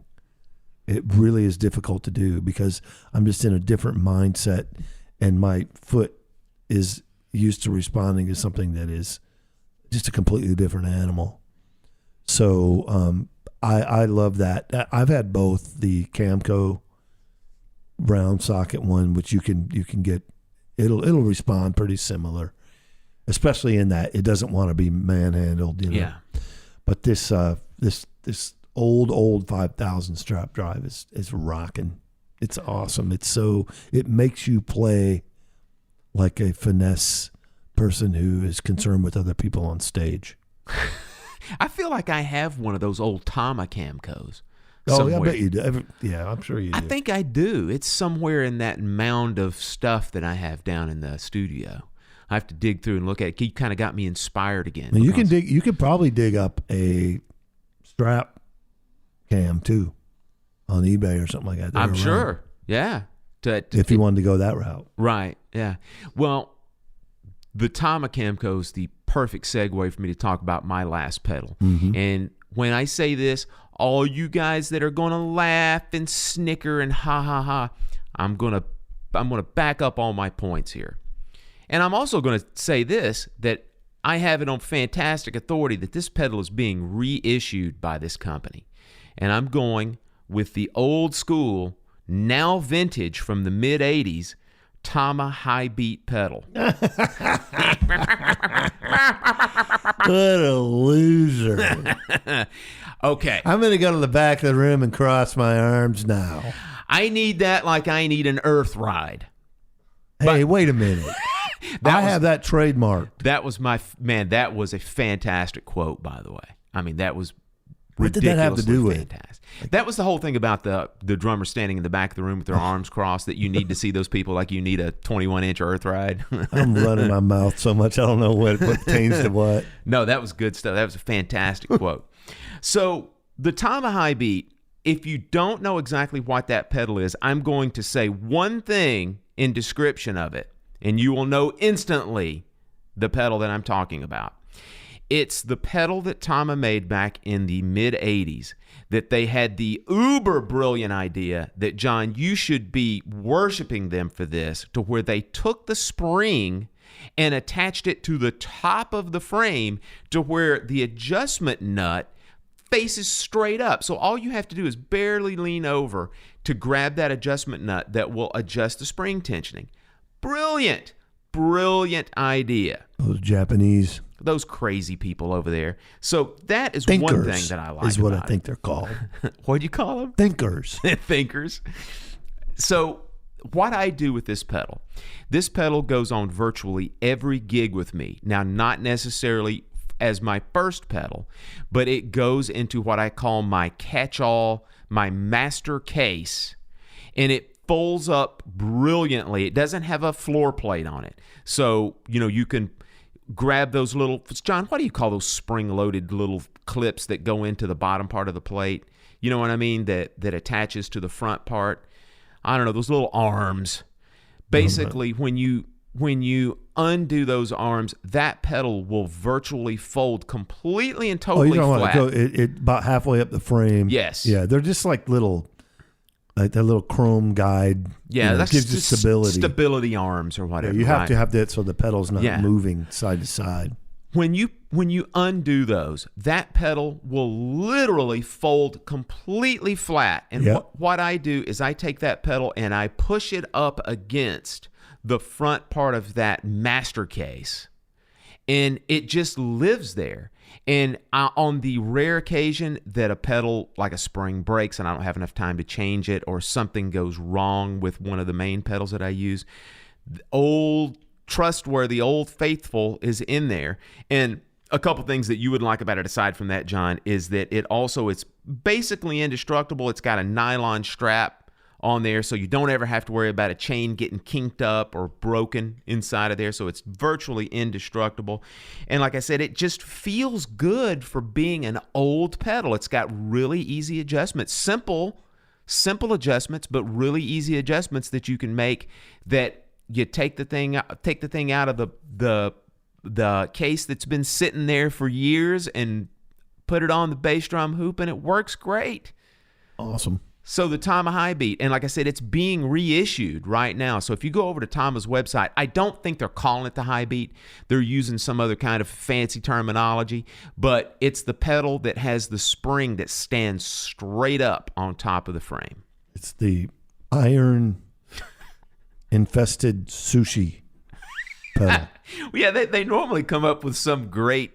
It really is difficult to do because I'm just in a different mindset and my foot is used to responding to something that is just a completely different animal. So I love that. I've had both the Camco round socket one, which you can get. It'll respond pretty similar, especially in that it doesn't want to be manhandled. Yeah. But this this old 5000 strap drive is rocking. It's awesome. It makes you play like a finesse person who is concerned with other people on stage. I feel like I have one of those old Tama Camcos. Oh, yeah, I bet you do. Yeah, I'm sure you do. I think I do. It's somewhere in that mound of stuff that I have down in the studio. I have to dig through and look at it. You kind of got me inspired again. And you could probably dig up a strap cam too on eBay or something like that. I'm sure. Yeah. If you wanted to go that route. Right. Yeah. Well, the Tama Camco is the perfect segue for me to talk about my last pedal. Mm-hmm. And when I say this, all you guys that are going to laugh and snicker and ha ha ha, I'm going to back up all my points here. And I'm also going to say this, that I have it on fantastic authority that this pedal is being reissued by this company. And I'm going with the old school, now vintage from the mid 80s, Tama high beat pedal. What a loser. Okay. I'm going to go to the back of the room and cross my arms now. I need that like I need an Earth ride. Hey, wait a minute. I have that trademarked. That was that was a fantastic quote, by the way. I mean, that was what did that have to do with fantastic. That was the whole thing about the drummer standing in the back of the room with their arms crossed, that you need to see those people like you need a 21-inch Earth ride. I'm running my mouth so much I don't know what pertains to what. No, that was good stuff. That was a fantastic quote. So the Tama high beat, if you don't know exactly what that pedal is, I'm going to say one thing in description of it, and you will know instantly the pedal that I'm talking about. It's the pedal that Tama made back in the mid-'80s that they had the uber brilliant idea that, John, you should be worshiping them for this, to where they took the spring and attached it to the top of the frame to where the adjustment nut faces straight up. So all you have to do is barely lean over to grab that adjustment nut that will adjust the spring tensioning. Brilliant, brilliant idea. Those Japanese. Those crazy people over there. So that is thinkers one thing that I like. Is what about I think they're called. What'd you call them? Thinkers. Thinkers. So what I do with this pedal goes on virtually every gig with me. Now, not necessarily as my first pedal, but it goes into what I call my catch-all, my master case, and it folds up brilliantly. It doesn't have a floor plate on it. So, you can grab those little, John, what do you call those spring-loaded little clips that go into the bottom part of the plate? You know what I mean? That attaches to the front part. I don't know, those little arms. Basically, when you undo those arms, that pedal will virtually fold completely and totally flat. It about halfway up the frame. Yes. Yeah, they're just like that little chrome guide. Yeah, that gives you stability. Stability arms or whatever. Yeah, you have to have that so the pedal's not moving side to side. When you undo those, that pedal will literally fold completely flat. And what I do is I take that pedal and I push it up against the front part of that master case, and it just lives there. And on the rare occasion that a pedal, like a spring, breaks and I don't have enough time to change it, or something goes wrong with one of the main pedals that I use, the old trustworthy, old faithful is in there. And a couple things that you would like about it aside from that, John, is that it's basically indestructible. It's got a nylon strap on there, so you don't ever have to worry about a chain getting kinked up or broken inside of there. So it's virtually indestructible. And like I said, it just feels good for being an old pedal. It's got really easy adjustments, simple adjustments, but really easy adjustments that you can make. That you take the thing out of the case that's been sitting there for years and put it on the bass drum hoop, and it works great. Awesome. So the Tama high beat, and like I said, it's being reissued right now. So if you go over to Tama's website, I don't think they're calling it the high beat. They're using some other kind of fancy terminology, but it's the pedal that has the spring that stands straight up on top of the frame. It's the iron infested sushi pedal. Yeah, they normally come up with some great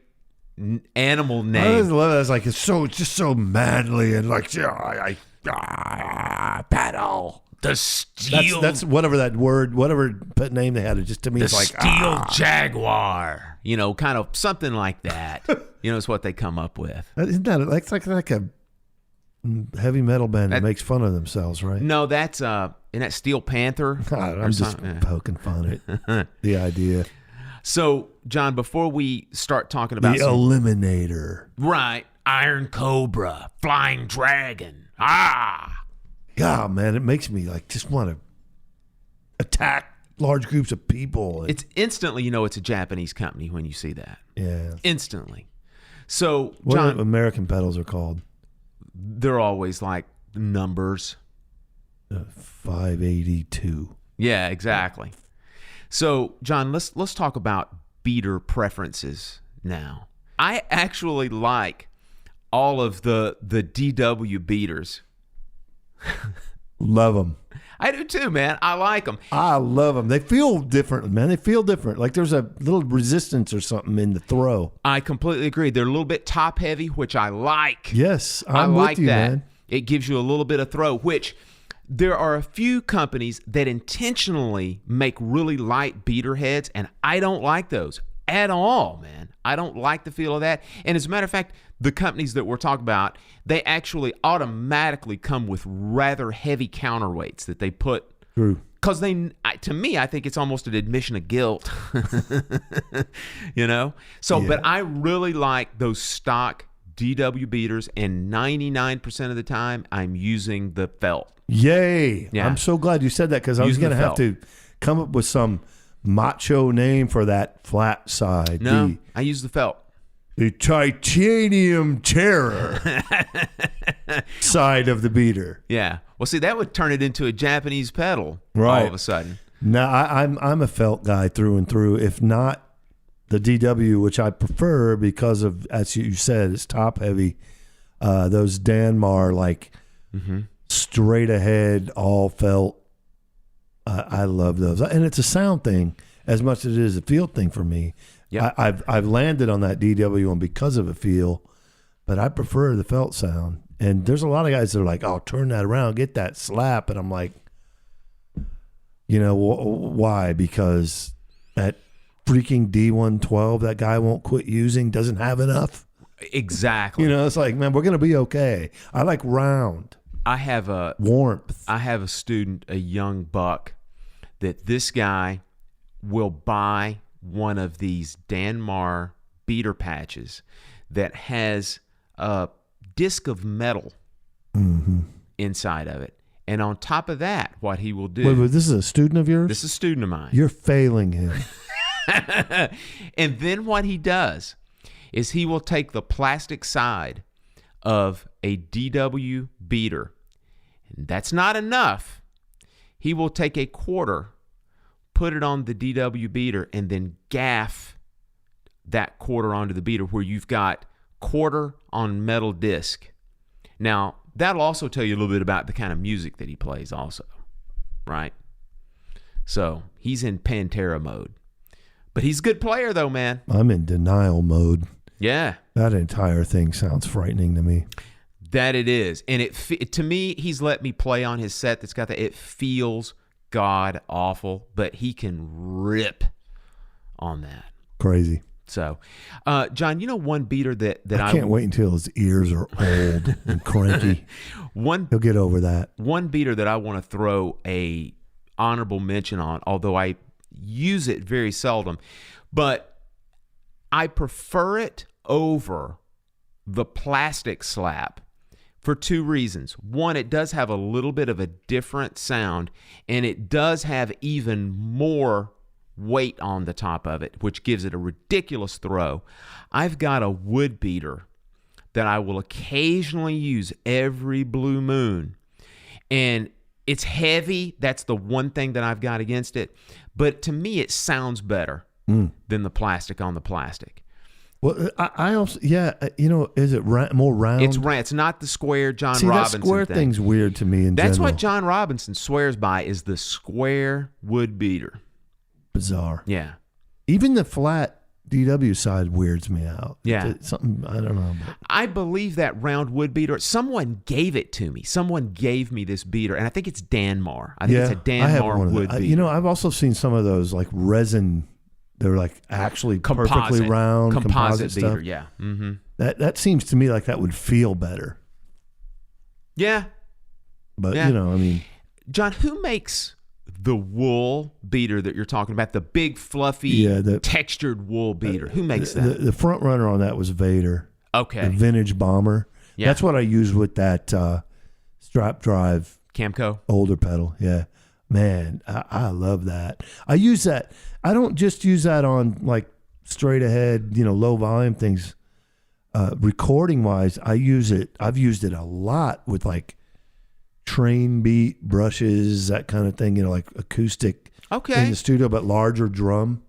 animal I name. just love it. It's like it's just so manly and like paddle. The steel. That's whatever that word, whatever pet name they had. It just to me, the it's like steel jaguar. Kind of something like that. Is what they come up with. Isn't that like a heavy metal band that makes fun of themselves, right? No, that's isn't that Steel Panther? I'm just poking fun at the idea. So, John, before we start talking about the Eliminator, right? Iron Cobra, Flying Dragon. God, man, it makes me like just want to attack large groups of people. It's instantly, it's a Japanese company when you see that. Yeah, instantly. So, what John, American pedals are called? They're always like numbers. 582. Yeah, exactly. So, John, let's talk about beater preferences now. I actually like all of the DW beaters. Love them. I do too, man. I like them. I love them. They feel different, man. They feel different. Like there's a little resistance or something in the throw. I completely agree. They're a little bit top heavy, which I like. Yes, I I'm like with you, that. man. It gives you a little bit of throw, which there are a few companies that intentionally make really light beater heads, and I don't like those at all, man. I don't like the feel of that. And as a matter of fact, the companies that we're talking about, they actually automatically come with rather heavy counterweights that they put. True. Because to me, I think it's almost an admission of guilt. So, Yeah. but I really like those stock DW beaters, and 99% of the time, I'm using the felt. Yay. Yeah. I'm so glad you said that because I was Using going to the have to come up with some macho name for that flat side. No, I use the felt. The titanium terror side of the beater. Yeah. Well, see, that would turn it into a Japanese pedal Right. all of a sudden. No, I'm a felt guy through and through. If not the DW, which I prefer because of, as you said, it's top heavy. Those Danmar, like straight ahead, all felt. I love those, and it's a sound thing as much as it is a feel thing for me. Yeah, I've landed on that DW one because of a feel, but I prefer the felt sound. And there's a lot of guys that are like, "Oh, turn that around, get that slap," and I'm like, why? Because that freaking D112 that guy won't quit using doesn't have enough. Exactly. It's like, man, we're gonna be okay. I like round. I have a warmth. I have a student, a young buck, that this guy will buy one of these Danmar beater patches that has a disc of metal inside of it. And on top of that, what he will do... Wait, this is a student of yours? This is a student of mine. You're failing him. And then what he does is he will take the plastic side of a DW beater. And that's not enough. He will take a quarter, put it on the DW beater, and then gaff that quarter onto the beater where you've got quarter on metal disc. Now, that'll also tell you a little bit about the kind of music that he plays also, right? So he's in Pantera mode. But he's a good player though, man. I'm in denial mode. Yeah. That entire thing sounds frightening to me. That it is. And to me, he's let me play on his set that's got that. It feels god awful, but he can rip on that. Crazy. So, John, one beater that I can't wait until his ears are old and cranky. He'll get over that. One beater that I want to throw a honorable mention on, although I use it very seldom, but I prefer it over the plastic slap for two reasons. One, it does have a little bit of a different sound, and it does have even more weight on the top of it, which gives it a ridiculous throw. I've got a wood beater that I will occasionally use every blue moon, and it's heavy. That's the one thing that I've got against it, but to me it sounds better than the plastic on the plastic. Well, I also, is it more round? It's round. It's not the square John See, Robinson that square thing. thing's weird to me in That's general. what John Robinson swears by, is the square wood beater. Bizarre. Yeah. Even the flat DW side weirds me out. Yeah. It's something, I don't know. But I believe that round wood beater, someone gave it to me. Someone gave me this beater, and I think it's Danmar. I think it's a I have Danmar one of wood those. beater. You know, I've also seen some of those like resin. They're like actually perfectly round composite beater. stuff. Yeah. Mm-hmm. That seems to me like that would feel better. Yeah. But Yeah. you know, I mean, John, who makes the wool beater that you're talking about? The big, fluffy, textured wool beater. Who makes that? The front runner on that was Vader. Okay. The vintage bomber. Yeah. That's what I used with that strap drive Camco. older pedal. Yeah. Man, I love that. I use that. I don't just use that on like straight ahead, low volume things. Recording wise, I've used it a lot with like train beat brushes, that kind of thing, like acoustic in the studio, but larger drum.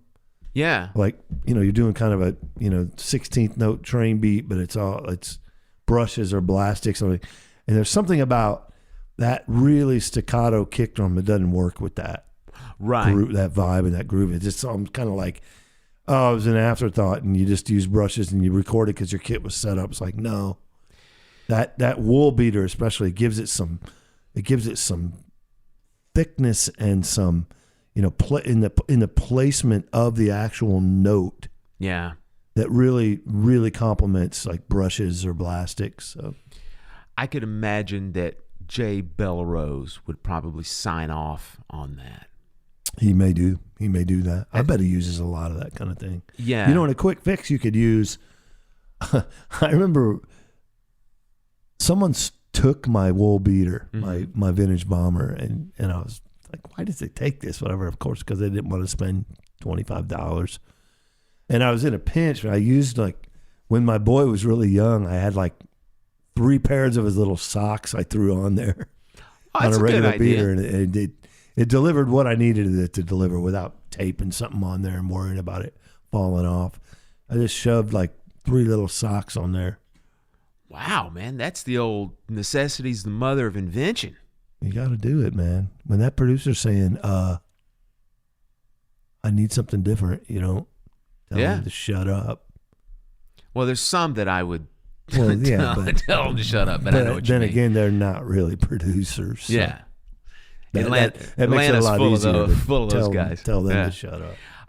Yeah. Like, you're doing kind of a, 16th note train beat, but it's brushes or blastics. And there's something about that really staccato kick drum that doesn't work with that. Right. That vibe and that groove. It's just kind of like, oh, it was an afterthought and you just use brushes and you record it because your kit was set up. It's like, no. That wool beater especially gives it some thickness and some, in the placement of the actual note. Yeah. That really, really complements like brushes or blastics. So I could imagine that Jay Belrose would probably sign off on that. He may do that. I bet he uses a lot of that kind of thing. Yeah. In a quick fix you could use, I remember someone took my wool beater, my vintage bomber, and I was like, why did they take this? Whatever, of course, because they didn't want to spend $25. And I was in a pinch. I used when my boy was really young, I had 3 pairs of his little socks I threw on there on a regular beater, and it delivered what I needed it to deliver without taping something on there and worrying about it falling off. I just shoved 3 little socks on there. Wow, man, that's the old necessity's the mother of invention. You got to do it, man. When that producer's saying, I need something different, tell them to shut up. Well, there's some that I would tell them to shut up, but I know what you mean. Then again, they're not really producers. So yeah. That makes it a lot easier full of those guys. Tell them to shut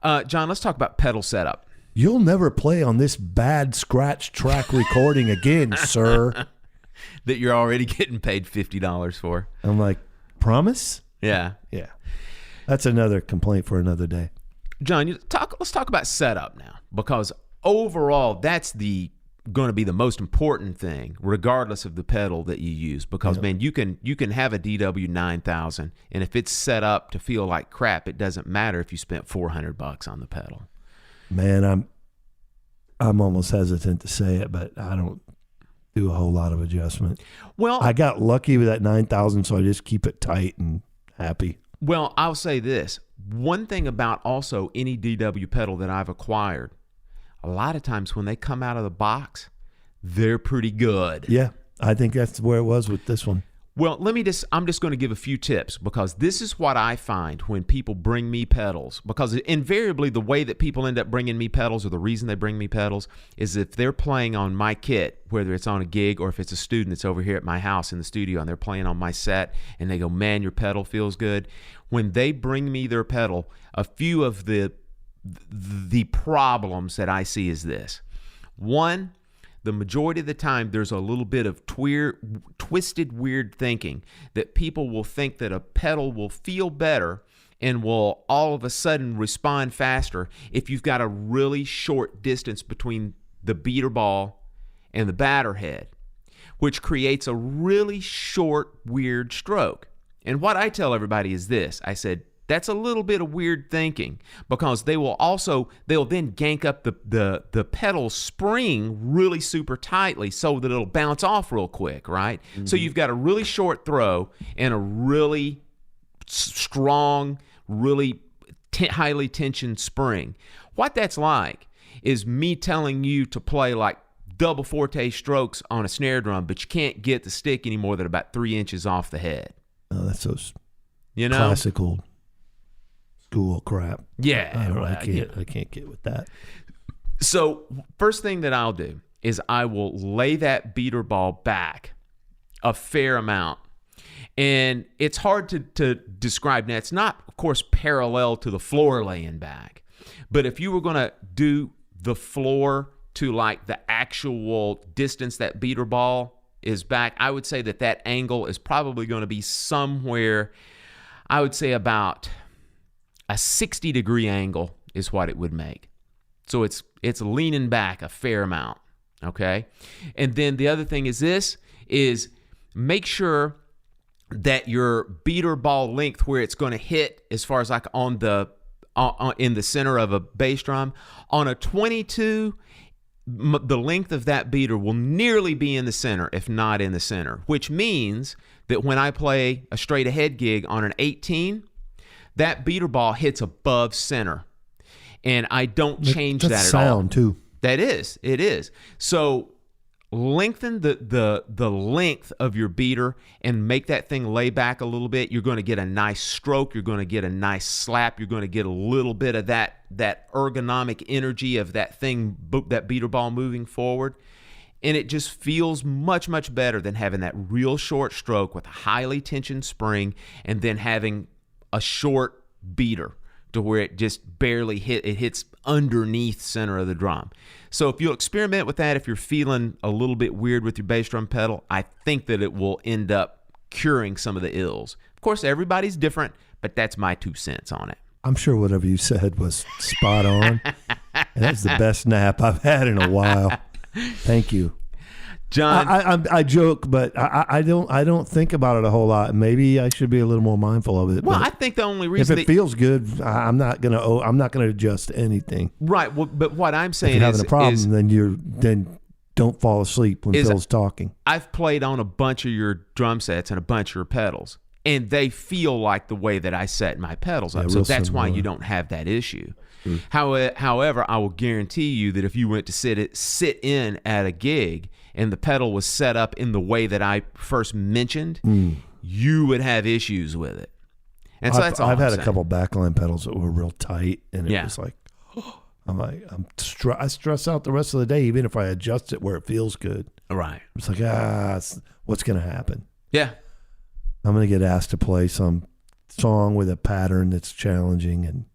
up. John, let's talk about pedal setup. You'll never play on this bad scratch track recording again, sir. That you're already getting paid $50 for. I'm like, promise? Yeah. Yeah. That's another complaint for another day. John, let's talk about setup now, because overall, that's going to be the most important thing, regardless of the pedal that you use. Because man, you can have a DW 9000, and if it's set up to feel like crap, it doesn't matter if you spent $400 on the pedal. Man, I'm almost hesitant to say it, but I don't do a whole lot of adjustment. Well, I got lucky with that 9000, so I just keep it tight and happy. Well, I'll say this. One thing about also any DW pedal that I've acquired, a lot of times when they come out of the box, they're pretty good. Yeah, I think that's where it was with this one. Well, I'm just going to give a few tips, because this is what I find when people bring me pedals, because invariably the way that people end up bringing me pedals, or the reason they bring me pedals, is if they're playing on my kit, whether it's on a gig or if it's a student that's over here at my house in the studio and they're playing on my set and they go, man, your pedal feels good. When they bring me their pedal, a few of the problems that I see is this. One, the majority of the time, there's a little bit of twisted, weird thinking that people will think that a pedal will feel better and will all of a sudden respond faster if you've got a really short distance between the beater ball and the batter head, which creates a really short, weird stroke. And what I tell everybody is this. I said, that's a little bit of weird thinking, because they'll then gank up the pedal spring really super tightly so that it'll bounce off real quick, right? Mm-hmm. So you've got a really short throw and a really strong, really highly tensioned spring. What that's like is me telling you to play like double forte strokes on a snare drum, but you can't get the stick any more than about 3 inches off the head. Oh, that's so classical school crap. Yeah, I can't get with that. So first thing that I'll do is I will lay that beater ball back a fair amount. And it's hard to describe. Now, it's not, of course, parallel to the floor laying back. But if you were going to do the floor to like the actual distance that beater ball is back, I would say that that angle is probably going to be somewhere, I would say about a 60-degree angle is what it would make. So it's leaning back a fair amount, okay? And then the other thing is this, is make sure that your beater ball length where it's going to hit as far as like on the in the center of a bass drum, on a 22, the length of that beater will nearly be in the center, if not in the center, which means that when I play a straight ahead gig on an 18, that beater ball hits above center. And I don't change that at all. Sound too. It is. So lengthen the length of your beater and make that thing lay back a little bit. You're going to get a nice stroke. You're going to get a nice slap. You're going to get a little bit of that ergonomic energy of that thing, that beater ball moving forward. And it just feels much, much better than having that real short stroke with a highly tensioned spring and then having a short beater to where it just barely hits underneath center of the drum. So if you'll experiment with that, if you're feeling a little bit weird with your bass drum pedal, I think that it will end up curing some of the ills. Of course, everybody's different, but that's my 2 cents on it. I'm sure whatever you said was spot on. And that's the best nap I've had in a while. Thank you. John, I joke, but I don't think about it a whole lot. Maybe I should be a little more mindful of it. Well, I think the only reason if it feels good, I'm not gonna adjust anything. Right. Well, but what I'm saying if you're having a problem, then don't fall asleep when Phil's talking. I've played on a bunch of your drum sets and a bunch of your pedals, and they feel like the way that I set my pedals up. So that's why you don't have that issue. However, I will guarantee you that if you went to sit in at a gig and the pedal was set up in the way that I first mentioned, you would have issues with it. And so that's all I've had saying. a couple backline pedals that were real tight, and it was like, I stress out the rest of the day, even if I adjust it where it feels good. Right. It's like, what's going to happen? Yeah. I'm going to get asked to play some song with a pattern that's challenging, and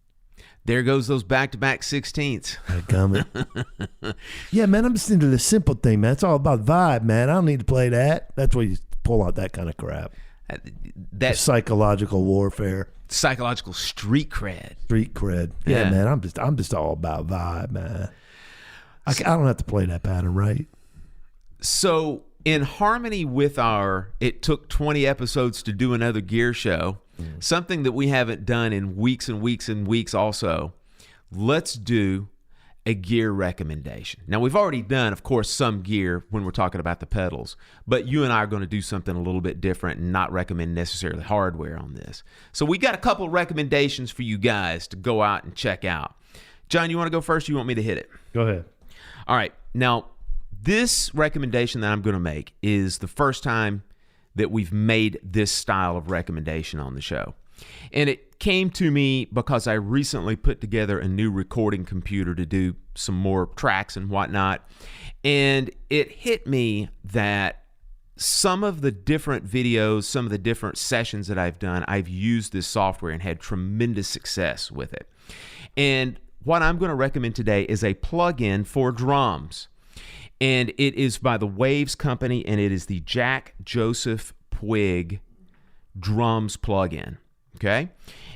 there goes those back-to-back 16ths. Yeah, man, I'm just into the simple thing, man. It's all about vibe, man. I don't need to play that. That's where you pull out that kind of crap. That psychological warfare. Psychological street cred. Street cred. Yeah, man, I'm just all about vibe, man. I don't have to play that pattern right. So in harmony with it took 20 episodes to do another gear show, something that we haven't done in weeks and weeks and weeks also, let's do a gear recommendation. Now, we've already done, of course, some gear when we're talking about the pedals, but you and I are going to do something a little bit different and not recommend necessarily hardware on this. So we got a couple recommendations for you guys to go out and check out. John, you want to go first or you want me to hit it? Go ahead. All right. Now, this recommendation that I'm going to make is the first time that we've made this style of recommendation on the show. And it came to me because I recently put together a new recording computer to do some more tracks and whatnot. And it hit me that some of the different videos, some of the different sessions that I've done, I've used this software and had tremendous success with it. And what I'm going to recommend today is a plugin for drums. And it is by the Waves Company, and it is the Jack Joseph Puig drums plugin. Okay?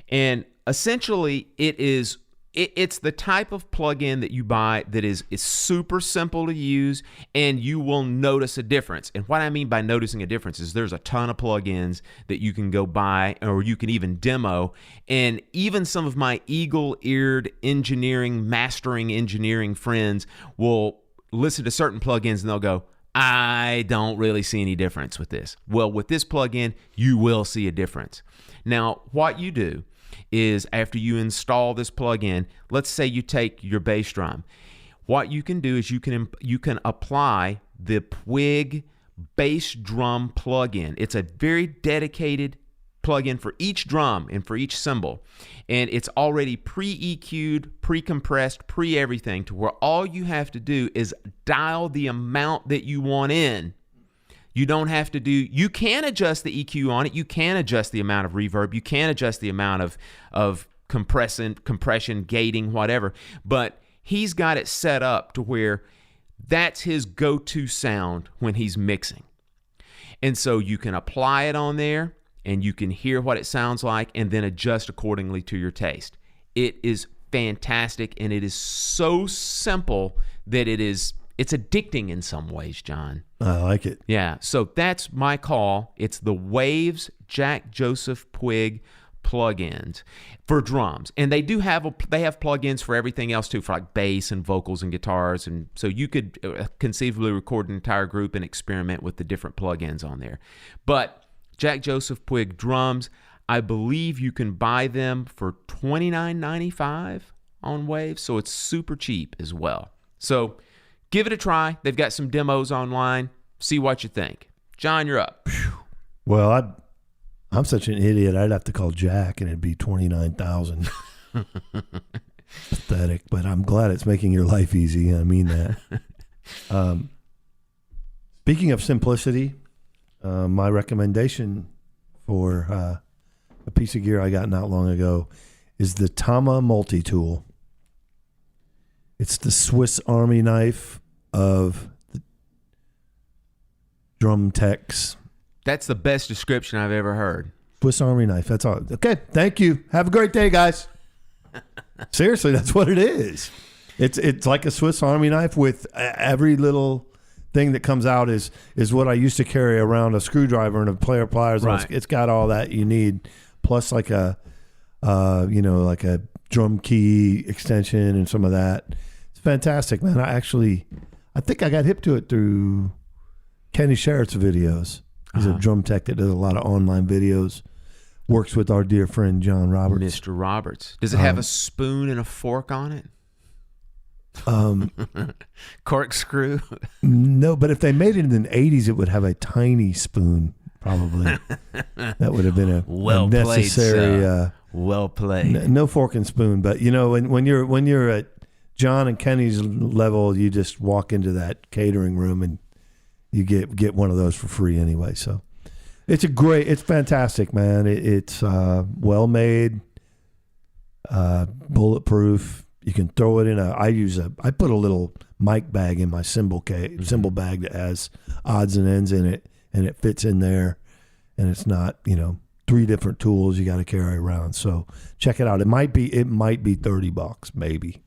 And essentially, it's the type of plugin that you buy that is super simple to use, and you will notice a difference. And what I mean by noticing a difference is there's a ton of plugins that you can go buy, or you can even demo. And even some of my eagle-eared mastering engineering friends will listen to certain plugins and they'll go, I don't really see any difference with this. Well, with this plugin, you will see a difference. Now, what you do is after you install this plugin, let's say you take your bass drum. What you can do is you can apply the Puig bass drum plugin. It's a very dedicated plug-in for each drum and for each cymbal. And it's already pre-EQ'd, pre-compressed, pre-everything, to where all you have to do is dial the amount that you want in. You don't have to do, you can adjust the EQ on it. You can adjust the amount of reverb. You can adjust the amount of compression, gating, whatever. But he's got it set up to where that's his go-to sound when he's mixing. And so you can apply it on there and you can hear what it sounds like and then adjust accordingly to your taste. It is fantastic, and it is so simple that it's addicting in some ways, John. I like it. Yeah, so that's my call. It's the Waves Jack Joseph Puig plugins for drums, and they have plugins for everything else too, for like bass and vocals and guitars, and so you could conceivably record an entire group and experiment with the different plugins on there. But Jack Joseph Puig drums, I believe you can buy them for $29.95 on Waves, so it's super cheap as well. So give it a try. They've got some demos online. See what you think. John, you're up. Well, I'm such an idiot. I'd have to call Jack, and it'd be $29,000. Pathetic, but I'm glad it's making your life easy. I mean that. Speaking of simplicity, my recommendation for a piece of gear I got not long ago is the Tama multi-tool. It's the Swiss Army knife of the drum techs. That's the best description I've ever heard. Swiss Army knife. That's all. Okay. Thank you. Have a great day, guys. Seriously, that's what it is. It's like a Swiss Army knife with every little thing that comes out is what I used to carry around, a screwdriver and a pair of pliers. Right. It's got all that you need, plus like a like a drum key extension and some of that. It's fantastic, man. I think I got hip to it through Kenny Sherritt's videos. He's a drum tech that does a lot of online videos. Works with our dear friend John Roberts. Mr. Roberts. Does it have a spoon and a fork on it? Corkscrew? No, but if they made it in the 80s, it would have a tiny spoon, probably. That would have been a necessary. Played, well played. No fork and spoon, but when you're at John and Kenny's level, you just walk into that catering room and you get one of those for free anyway. So it's fantastic, man. It's well made, bulletproof. You can throw it in I put a little mic bag in my cymbal bag that has odds and ends in it, and it fits in there, and it's not 3 different tools you got to carry around. So check it out. It might be $30, maybe.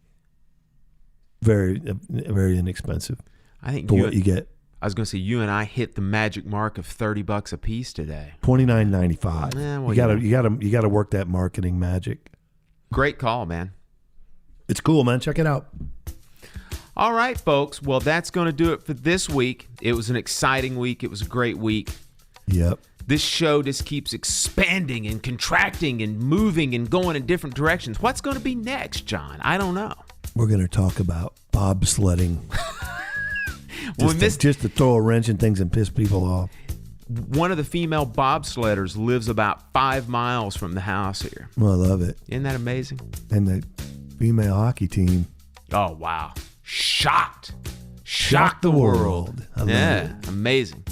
Very, very inexpensive. I think for what you get. I was going to say, you and I hit the magic mark of $30 a piece today. $29.95. Well, you got to work that marketing magic. Great call, man. It's cool, man. Check it out. All right, folks. Well, that's going to do it for this week. It was an exciting week. It was a great week. Yep. This show just keeps expanding and contracting and moving and going in different directions. What's going to be next, John? I don't know. We're going to talk about bobsledding. Well, just to throw a wrench in things and piss people off. One of the female bobsledders lives about 5 miles from the house here. Well, I love it. Isn't that amazing? And the female hockey team. Oh, wow. Shocked the world. I love it. Amazing.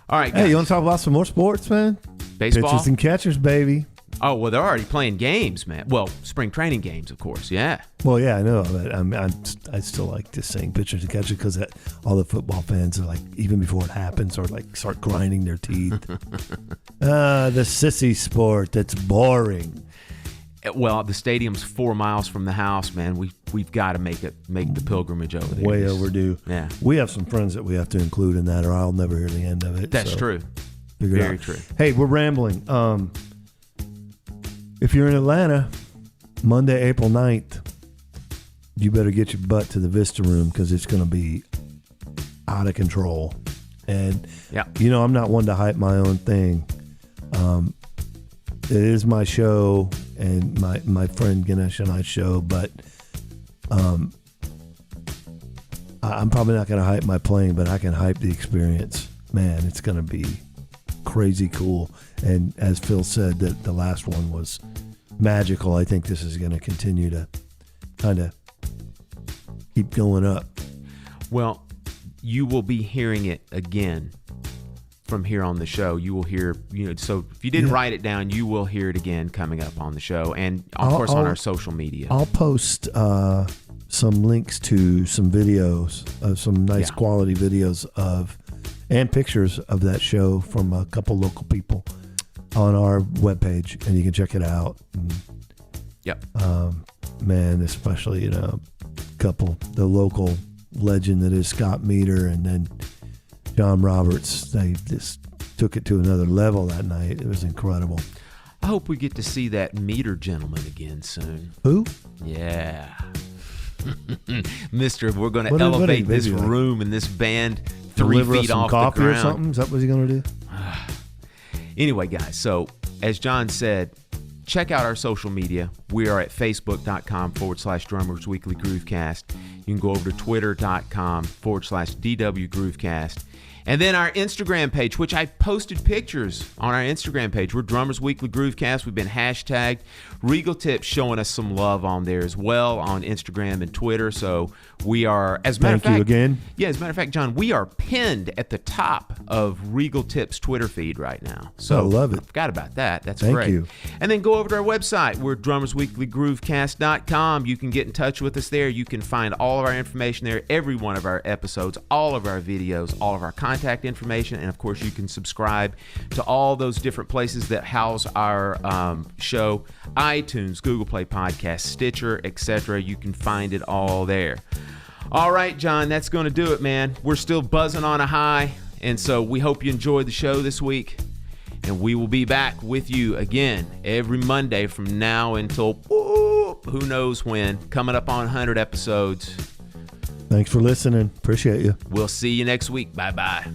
All right, guys. Hey, you want to talk about some more sports, man? Baseball? Pitchers and catchers, baby. Oh, well, they're already playing games, man. Well, spring training games, of course, yeah. Well, yeah, I know, but I still like just saying pitchers and catchers because all the football fans are like, even before it happens, or like start grinding their teeth. The sissy sport that's boring. Well, the stadium's 4 miles from the house, man. We've got to make the pilgrimage over there. Way overdue. Yeah, we have some friends that we have to include in that, or I'll never hear the end of it. That's true. Very true. Hey, we're rambling. If you're in Atlanta, Monday, April 9th, you better get your butt to the Vista Room because it's going to be out of control. And, I'm not one to hype my own thing. It is my show and my friend Ganesh and I's show, but I'm probably not going to hype my playing, but I can hype the experience. Man, it's going to be crazy cool. And as Phil said, that the last one was magical. I think this is going to continue to kind of keep going up. Well, you will be hearing it again from here on the show. You will hear, so if you didn't write it down, you will hear it again coming up on the show and, of course, on our social media. I'll post some links to some videos, some nice quality videos and pictures of that show from a couple local people on our webpage, and you can check it out. And, man, especially, the local legend that is Scott Meter and then John Roberts. They just took it to another level that night. It was incredible. I hope we get to see that Meter gentleman again soon. Who? Yeah. Mister, we're going to elevate this room and this band 3 feet off the ground. Coffee or something? Is that what he's going to do? Anyway, guys, so as John said, check out our social media. We are at facebook.com/Drummers Weekly Groovecast. You can go over to twitter.com/DW Groovecast. And then our Instagram page, which I posted pictures on our Instagram page. We're Drummers Weekly Groovecast. We've been hashtagged. Regal Tips showing us some love on there as well on Instagram and Twitter. So we are, as a matter of fact. Thank you again. Yeah, as a matter of fact, John, we are pinned at the top of Regal Tips Twitter feed right now. So I love it. I forgot about that. That's Thank great. you. And then go over to our website. We're drummersweeklygroovecast.com. You can get in touch with us there. You can find all of our information there, every one of our episodes, all of our videos, all of our contact information, and of course you can subscribe to all those different places that house our show: iTunes, Google Play Podcasts, Stitcher, etc. You can find it all there. All right, John, that's going to do it, man. We're still buzzing on a high, and so we hope you enjoyed the show this week, and we will be back with you again every Monday from now until who knows when, coming up on 100 episodes. Thanks for listening. Appreciate you. We'll see you next week. Bye-bye.